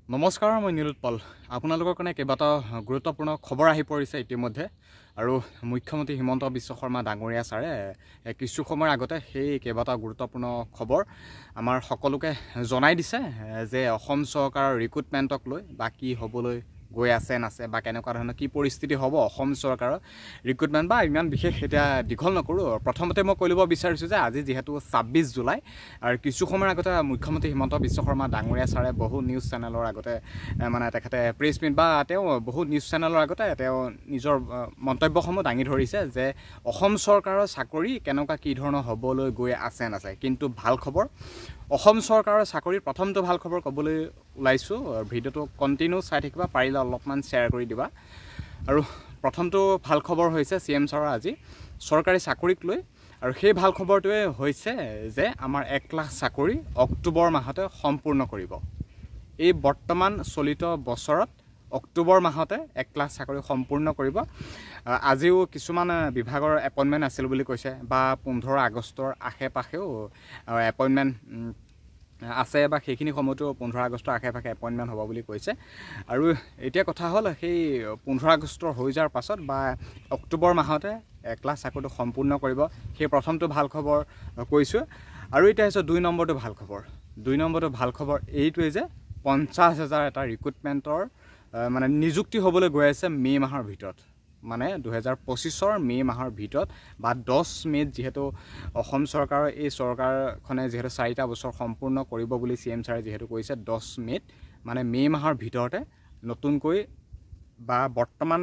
নমস্কাৰ মই নীলোৎপল আপোনালোকৰ কাৰণে কেইবাটাও গুৰুত্বপূৰ্ণ খবৰ আহি পৰিছে ইতিমধ্যে আৰু মুখ্যমন্ত্ৰী হিমন্ত বিশ্ব শৰ্মা ডাঙৰীয়া ছাৰে কিছু সময়ৰ আগতে সেই কেইবাটাও গুৰুত্বপূৰ্ণ খবৰ আমাৰ সকলোকে জনাই দিছে যে অসম চৰকাৰৰ ৰিক্ৰুটমেণ্টক লৈ বা কি হ'বলৈ গৈ আছে নাছে বা কেনেকুৱা ধৰণৰ কি পৰিস্থিতি হ'ব অসম চৰকাৰৰ ৰিক্ৰুটমেণ্ট বা ইমান বিশেষ এটা দীঘল নকৰোঁ প্ৰথমতে মই কৈ ল'ব বিচাৰিছোঁ যে আজি যিহেতু 26 জুলাই আৰু কিছু সময়ৰ আগতে মুখ্যমন্ত্ৰী হিমন্ত বিশ্ব শৰ্মা ডাঙৰীয়া ছাৰে বহু নিউজ চেনেলৰ আগতে মানে তেখেতে প্ৰেছ মিট বা তেওঁ বহু নিউজ চেনেলৰ আগতে তেওঁ নিজৰ মন্তব্যসমূহ দাঙি ধৰিছে যে অসম চৰকাৰৰ চাকৰি কেনেকুৱা কি ধৰণৰ হ'বলৈ গৈ আছে নাছে কিন্তু ভাল খবৰ অসম চৰকাৰৰ চাকৰিৰ প্ৰথমটো ভাল খবৰ ক'বলৈ ওলাইছোঁ ভিডিঅ'টো কণ্টিনিউ চাই থাকিবা পাৰিলে অলপমান শ্বেয়াৰ কৰি দিবা আৰু প্ৰথমটো ভাল খবৰ হৈছে CM ছাৰৰ আজি চৰকাৰী চাকৰিক লৈ আৰু সেই ভাল খবৰটোৱে হৈছে যে আমাৰ 1 লাখ চাকৰি অক্টোবৰ মাহতে সম্পূৰ্ণ কৰিব এই বৰ্তমান চলিত বছৰত অক্টোবৰ মাহতে 1 লাখ চাকৰি সম্পূৰ্ণ কৰিব আজিও কিছুমান বিভাগৰ এপইণ্টমেণ্ট আছিল বুলি কৈছে বা 15 আগষ্টৰ আশে-পাশেও এপইণ্টমেণ্ট আছে বা সেইখিনি সময়তো 15 আগষ্টৰ আশে-পাশে এপইণ্টমেণ্ট হ'ব বুলি কৈছে আৰু এতিয়া কথা হ'ল সেই 15 আগষ্টৰ হৈ যোৱাৰ পাছত বা অক্টোবৰ মাহতে 1 লাখ চাকৰিটো সম্পূৰ্ণ কৰিব সেই প্ৰথমটো ভাল খবৰ কৈছোঁ আৰু এতিয়া হৈছে 2 নম্বৰটো ভাল খবৰ 2 নম্বৰটো ভাল খবৰ এইটোৱে যে 50,000 এটা ৰিক্ৰুটমেণ্টৰ মানে নিযুক্তি হ'বলৈ গৈ আছে মে মাহৰ ভিতৰত মানে 2025 মে মাহৰ ভিতৰত বা 10 মেত যেহেতু অসম চৰকাৰৰ এই চৰকাৰখনে যেহেতু 4টা বছৰ সম্পূৰ্ণ কৰিব বুলি CM ছাৰে যেহেতু কৈছে 10 মেত মানে মে মাহৰ ভিতৰতে নতুনকৈ বা বৰ্তমান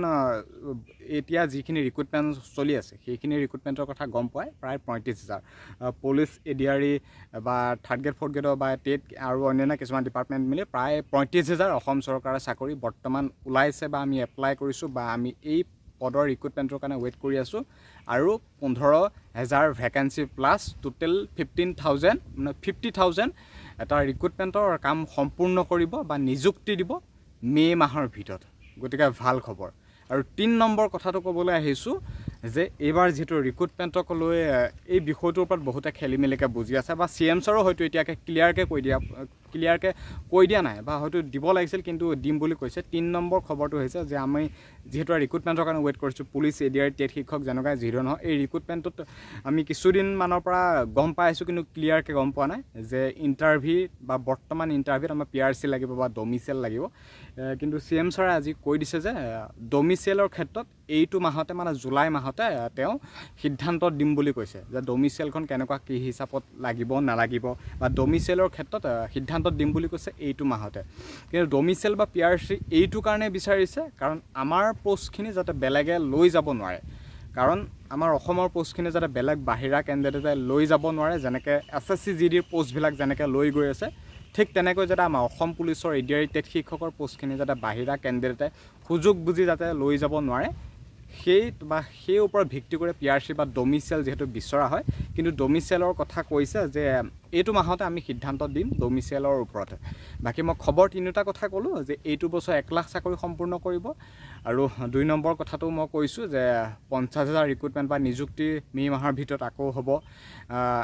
এতিয়া যিখিনি ৰিক্ৰুটমেণ্ট চলি আছে সেইখিনি ৰিক্ৰুটমেণ্টৰ কথা গম পায় প্ৰায় 35,000 পুলিচ এডিআৰই বা থাৰ্ড গ্ৰেড ফ'ৰ্থ গ্ৰেডৰ বা টেট আৰু অন্যান্য কিছুমান ডিপাৰ্টমেণ্ট মিলি প্ৰায় 35,000 অসম চৰকাৰৰ চাকৰি বৰ্তমান ওলাইছে বা আমি এপ্লাই কৰিছোঁ বা আমি এই পদৰ ৰিক্ৰুটমেণ্টৰ কাৰণে ৱেইট কৰি আছোঁ আৰু 15,000 ভেকেঞ্চি প্লাছ টোটেল 15,000 মানে 50,000 এটা ৰিক্ৰুটমেণ্টৰ কাম সম্পূৰ্ণ কৰিব বা নিযুক্তি দিব মে মাহৰ ভিতৰত গতিকে ভাল খবৰ আৰু 3 নম্বৰ কথাটো ক'বলৈ আহিছোঁ যে এইবাৰ যেটো ৰিক্ৰুটমেণ্টক লৈ এই বিষয়টোৰ ওপৰত বহুতে খেলিমেলিকে বুজি আছে বা CM ছাৰো হয়তো এতিয়াকে ক্লিয়াৰকে কৈ দিয়া নাই বা হয়তো দিব লাগিছিল কিন্তু দিম বুলি কৈছে 3 নম্বৰ খবৰটো হৈছে যে আমি যেহেতু ৰিক্ৰুটমেণ্টৰ কাৰণে ৱেইট কৰিছোঁ পুলিচ এডিআৰ টেট শিক্ষক যেনেকুৱা যিধৰ নহয় এই ৰিক্ৰুটমেণ্টত আমি কিছুদিন মানৰ পৰা গম পাই আছোঁ কিন্তু ক্লিয়াৰকে গম পোৱা নাই যে ইণ্টাৰভিউ বা বৰ্তমান ইণ্টাৰভিউত আমাৰ PRC লাগিব বা ডমিচিয়েল লাগিব কিন্তু CM ছাৰে আজি কৈ দিছে যে ডমিচিয়েলৰ ক্ষেত্ৰত এইটো মাহতে মানে জুলাই মাহতে তেওঁ সিদ্ধান্ত দিম বুলি কৈছে যে ডমিচিয়েলখন কেনেকুৱা কি হিচাপত লাগিব নালাগিব বা ডমিচিয়েলৰ ক্ষেত্ৰত সিদ্ধান্ত দিম বুলি কৈছে এইটো মাহতে কিন্তু ডমিচিয়েল বা PRC এইটো কাৰণে বিচাৰিছে কাৰণ আমাৰ পোষ্টখিনি যাতে বেলেগে লৈ যাব নোৱাৰে কাৰণ আমাৰ অসমৰ পোষ্টখিনি যাতে বেলেগ বাহিৰা কেণ্ডিডেটে লৈ যাব নোৱাৰে যেনেকৈ SSC GDৰ পোষ্টবিলাক যেনেকৈ লৈ গৈ আছে ঠিক তেনেকৈ যাতে আমাৰ অসম পুলিচৰ এডিআৰই টেট শিক্ষকৰ পোষ্টখিনি যাতে বাহিৰা কেণ্ডিডেটে সুযোগ বুজি যাতে লৈ যাব নোৱাৰে সেই ওপৰত ভিত্তি কৰি PRC বা ডমিচিয়েল যেহেতু বিচৰা হয় কিন্তু ডমিচিয়েলৰ কথা কৈছে যে এইটো মাহতে আমি সিদ্ধান্ত দিম ডমিচিয়েলৰ ওপৰত বাকি মই খবৰ তিনিটা কথা ক'লোঁ যে এইটো বছৰ 1 লাখ চাকৰি সম্পূৰ্ণ কৰিব আৰু 2 নম্বৰ কথাটো মই কৈছোঁ যে 50,000 ৰিক্ৰুটমেণ্ট বা নিযুক্তি মে মাহৰ ভিতৰত আকৌ হ'ব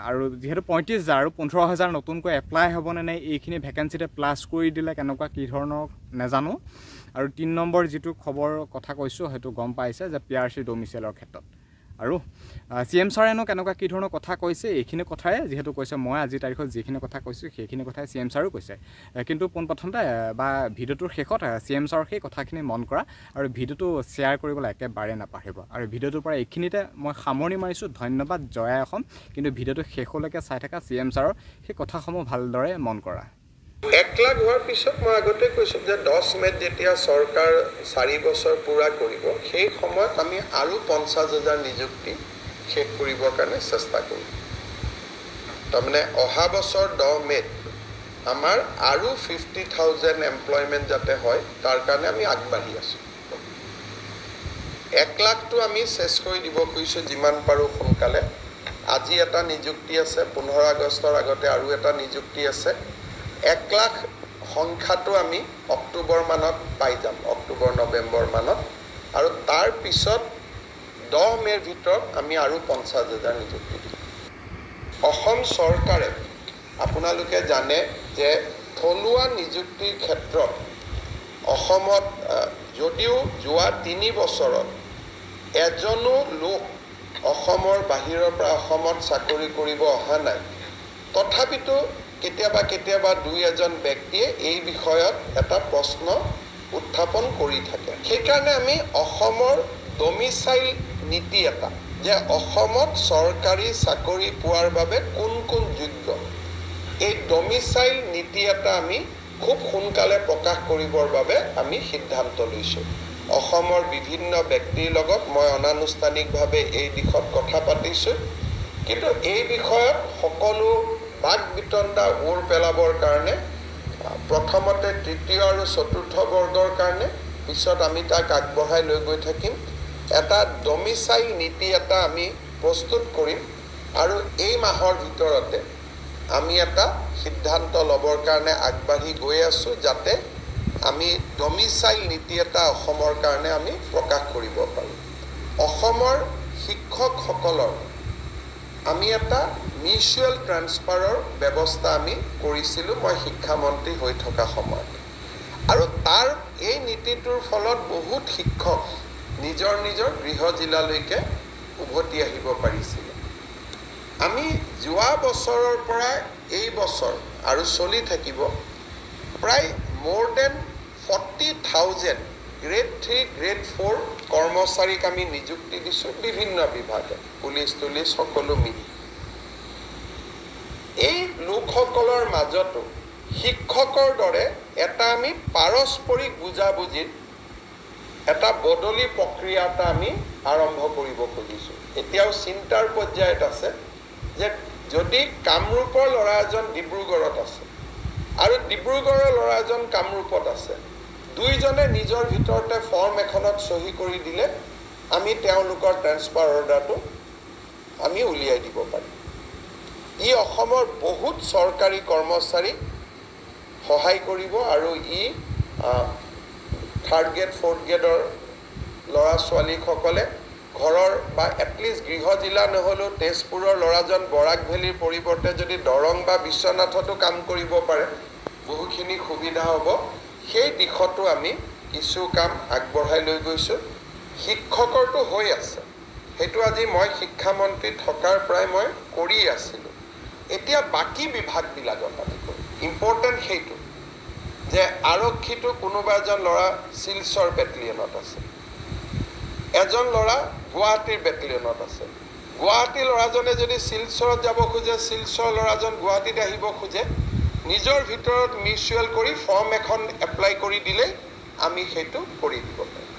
আৰু যেহেতু 35,000 আৰু 15,000 নতুনকৈ এপ্লাই হ'ব নে নাই এইখিনি ভেকেঞ্চিতে প্লাছ কৰি দিলে কেনেকুৱা কি ধৰণৰ নাজানো আৰু 3 নম্বৰ যেটো খবৰ কথা কৈছোঁ হেতু গম পাইছে যে PRC ডমিচিয়েলৰ ক্ষেত্ৰত আৰু CM ছাৰেনো কেনেকুৱা কি ধৰণৰ কথা কৈছে এইখিনি কথাই যেহেতু কৈছে মই আজি তাৰিখত যিখিনি কথা কৈছোঁ সেইখিনি কথাই CM ছাৰো কৈছে কিন্তু পোনপ্ৰথমতে বা ভিডিঅ'টোৰ শেষত CM ছাৰৰ সেই কথাখিনি মন কৰা আৰু ভিডিঅ'টো শ্বেয়াৰ কৰিবলৈ একেবাৰে নাপাহৰিব আৰু ভিডিঅ'টোৰ পৰা এইখিনিতে মই সামৰণি মাৰিছোঁ ধন্যবাদ জয় অসম কিন্তু ভিডিঅ'টো শেষলৈকে চাই থকা CM ছাৰৰ সেই কথাসমূহ ভালদৰে মন কৰা 1 লাখ হোৱাৰ পিছত মই আগতে কৈছোঁ যে 10 মেত যেতিয়া চৰকাৰ 4 বছৰ পুৰা কৰিব সেই সময়ত আমি আৰু 50,000 নিযুক্তি শেষ কৰিবৰ কাৰণে চেষ্টা কৰিম তাৰমানে অহা বছৰ 10 মেত আমাৰ আৰু 50,000 এমপ্লয়মেণ্ট যাতে হয় তাৰ কাৰণে আমি আগবাঢ়ি আছোঁ 1 লাখটো আমি চেছ কৰি দিব খুজিছোঁ যিমান পাৰোঁ সোনকালে আজি এটা নিযুক্তি আছে 15 আগষ্টৰ আগতে আৰু এটা নিযুক্তি আছে 1 লাখ সংখ্যাটো আমি অক্টোবৰ মানত পাই যাম অক্টোবৰ নৱেম্বৰ মানত আৰু তাৰ পিছত 10 মেৰ ভিতৰত আমি আৰু 50,000 নিযুক্তি দিম অসম চৰকাৰে আপোনালোকে জানে যে থলুৱা নিযুক্তিৰ ক্ষেত্ৰত অসমত যদিও যোৱা 3 বছৰত এজনো লোক অসমৰ বাহিৰৰ পৰা অসমত চাকৰি কৰিব অহা নাই, তথাপিতো কেতিয়াবা 2-এজন ব্যক্তিয়ে এই বিষয়ত এটা প্ৰশ্ন উত্থাপন কৰি থাকে। সেইকাৰণে আমি অসমৰ ডমিচাইল নীতি এটা, যে অসমত চৰকাৰী চাকৰি পোৱাৰ বাবে কোন কোন যোগ্য, এই ডমিচাইল নীতি এটা আমি খুব সোনকালে প্ৰকাশ কৰিবৰ বাবে আমি সিদ্ধান্ত লৈছোঁ। অসমৰ বিভিন্ন ব্যক্তিৰ লগত মই অনানুষ্ঠানিকভাৱে এই দিশত কথা পাতিছোঁ, কিন্তু এই বিষয়ত সকলো বাক বিতণ্ডা ওৰ পেলাবৰ কাৰণে প্ৰথমতে 3য় আৰু 4ৰ্থ বৰ্গৰ কাৰণে, পিছত আমি তাক আগবঢ়াই লৈ গৈ থাকিম। এটা ডমিচাইল নীতি এটা আমি প্ৰস্তুত কৰিম আৰু এই মাহৰ ভিতৰতে আমি এটা সিদ্ধান্ত ল'বৰ কাৰণে আগবাঢ়ি গৈ আছোঁ, যাতে আমি ডমিচাইল নীতি এটা অসমৰ কাৰণে আমি প্ৰকাশ কৰিব পাৰোঁ। অসমৰ শিক্ষকসকলৰ আমি এটা মিউচুৱেল ট্ৰান্সফাৰৰ ব্যৱস্থা আমি কৰিছিলোঁ মই শিক্ষামন্ত্ৰী হৈ থকা সময়ত, আৰু তাৰ এই নীতিটোৰ ফলত বহুত শিক্ষক নিজৰ গৃহ জিলালৈকে উভতি আহিব পাৰিছিল। আমি যোৱা বছৰৰ পৰা এই বছৰ আৰু চলি থাকিব প্ৰায় more than 40,000 গ্ৰেড 3 গ্ৰেড 4 কৰ্মচাৰীক আমি নিযুক্তি দিছোঁ বিভিন্ন বিভাগে, পুলিচ সকলো মিলি। এই লোকসকলৰ মাজতো শিক্ষকৰ দৰে এটা আমি পাৰস্পৰিক বুজাবুজিৰ এটা বদলি প্ৰক্ৰিয়া এটা আমি আৰম্ভ কৰিব খুজিছোঁ। এতিয়াও চিন্তাৰ পৰ্যায়ত আছে যে যদি কামৰূপৰ ল'ৰা এজন ডিব্ৰুগড়ত আছে আৰু ডিব্ৰুগড়ৰ ল'ৰা এজন কামৰূপত আছে, দুইজনে নিজৰ ভিতৰতে ফৰ্ম এখনত চহী কৰি দিলে আমি তেওঁলোকৰ ট্ৰান্সফাৰ অৰ্ডাৰটো আমি উলিয়াই দিব পাৰিম। ই অসমৰ বহুত চৰকাৰী কৰ্মচাৰীক সহায় কৰিব আৰু ই 3rd গ্ৰেড 4th গ্ৰেডৰ ল'ৰা ছোৱালীসকলে ঘৰৰ বা এটলিষ্ট গৃহ জিলা নহ'লেও তেজপুৰৰ ল'ৰাজন বৰাক ভেলীৰ পৰিৱৰ্তে যদি দৰং বা বিশ্বনাথতো কাম কৰিব পাৰে, বহুখিনি সুবিধা হ'ব। সেই দিশতো আমি কিছু কাম আগবঢ়াই লৈ গৈছোঁ। শিক্ষকৰটো হৈ আছে, সেইটো আজি মই শিক্ষামন্ত্ৰী থকাৰ পৰাই মই কৰি আছিলোঁ। এতিয়া বাকী বিভাগবিলাকত আমি কৰোঁ। ইম্পৰ্টেণ্ট সেইটো যে আৰক্ষীটো কোনোবা এজন ল'ৰা শিলচৰ বেটেলিয়নত আছে, এজন ল'ৰা গুৱাহাটীৰ বেটেলিয়নত আছে। গুৱাহাটীৰ ল'ৰাজনে যদি শিলচৰত যাব খোজে, শিলচৰ ল'ৰাজন গুৱাহাটীত আহিব খোজে, নিজৰ ভিতৰত মিউচুৱেল কৰি ফৰ্ম এখন এপ্লাই কৰি দিলেই আমি সেইটো কৰি দিব পাৰিম।